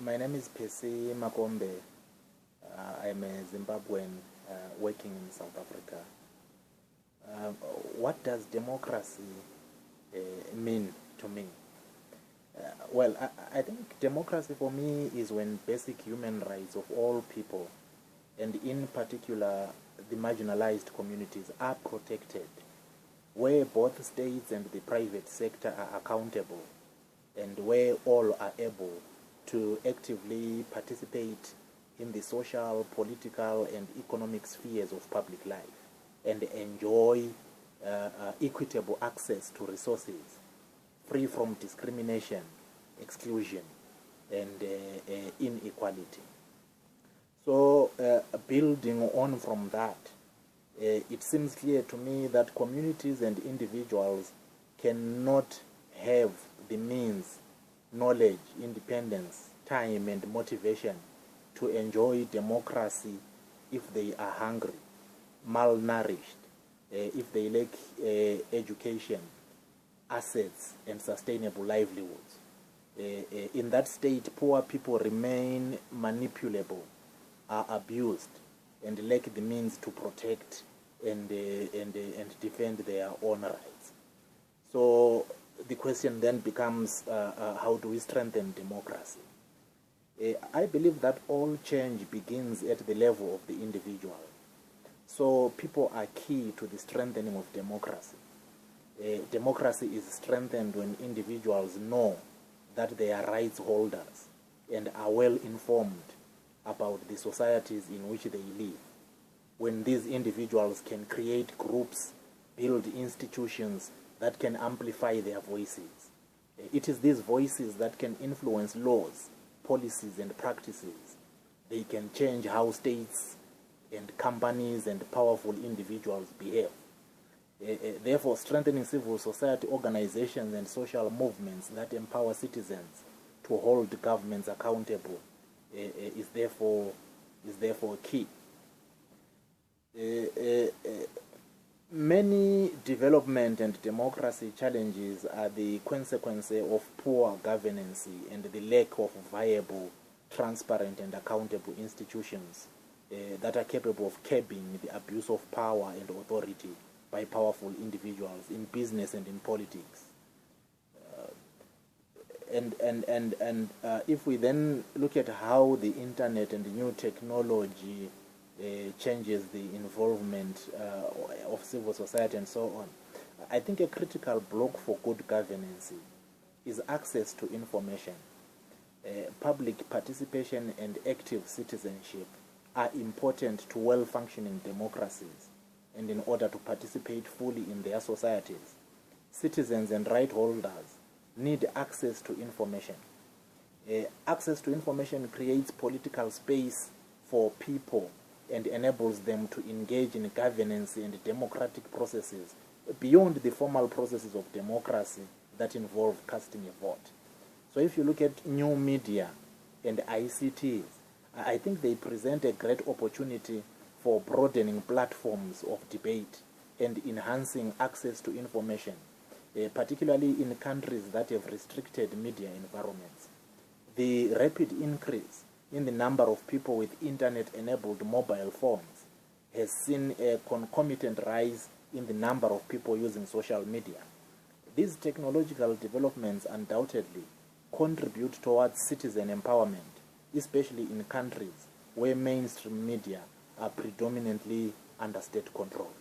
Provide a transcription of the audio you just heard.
My name is Pesi Makombe. I'm a Zimbabwean working in South Africa. What does democracy mean to me? Well, I think democracy for me is when basic human rights of all people, and in particular the marginalized communities, are protected, where both states and the private sector are accountable, and where all are able to actively participate in the social, political, and economic spheres of public life and enjoy equitable access to resources, free from discrimination, exclusion, and inequality. So, building on from that, it seems clear to me that communities and individuals cannot have the means, knowledge, independence, time, and motivation to enjoy democracy if they are hungry, malnourished, if they lack education, assets, and sustainable livelihoods. In that state, poor people remain manipulable, are abused, and lack the means to protect and defend their own rights. So the question then becomes, how do we strengthen democracy? I believe that all change begins at the level of the individual. So people are key to the strengthening of democracy. Democracy is strengthened when individuals know that they are rights holders and are well informed about the societies in which they live. When these individuals can create groups, build institutions that can amplify their voices. It is these voices that can influence laws, policies, and practices. They can change how states and companies and powerful individuals behave. Therefore, strengthening civil society organizations and social movements that empower citizens to hold governments accountable is therefore key. Many development and democracy challenges are the consequence of poor governance and the lack of viable, transparent, and accountable institutions that are capable of curbing the abuse of power and authority by powerful individuals in business and in politics. If we then look at how the internet and the new technology changes the involvement of civil society and so on, I think a critical block for good governance is access to information. Public participation and active citizenship are important to well-functioning democracies, and in order to participate fully in their societies, citizens and right holders need access to information. Access to information creates political space for people and enables them to engage in governance and democratic processes beyond the formal processes of democracy that involve casting a vote. So if you look at new media and ICTs, I think they present a great opportunity for broadening platforms of debate and enhancing access to information, particularly in countries that have restricted media environments. The rapid increase in the number of people with internet-enabled mobile phones has seen a concomitant rise in the number of people using social media. These technological developments undoubtedly contribute towards citizen empowerment, especially in countries where mainstream media are predominantly under state control.